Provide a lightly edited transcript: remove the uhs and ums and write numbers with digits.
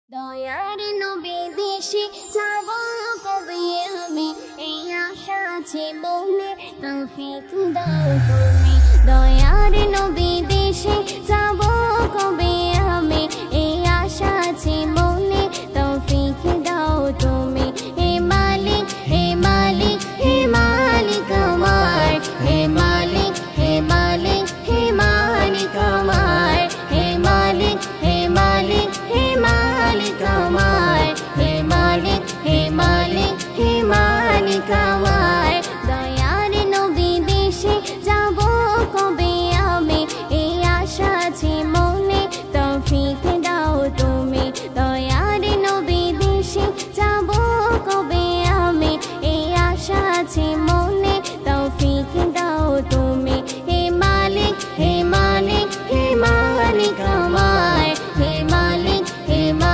দয়ার নবী দেশে যাব কবে আমি, এই আশা আছে মনে, তৌফিক দাও তুমি। দয়ার নবী দেশে যাব কবে আমি, এই আশা আছে মনে, তৌফিক দাও তুমি। হে মালিক হে মালিক হে মালিক আমার, হে মালিক হে মালিক হে মালিক আমার, হে মালিক হে মালিক হে মালিক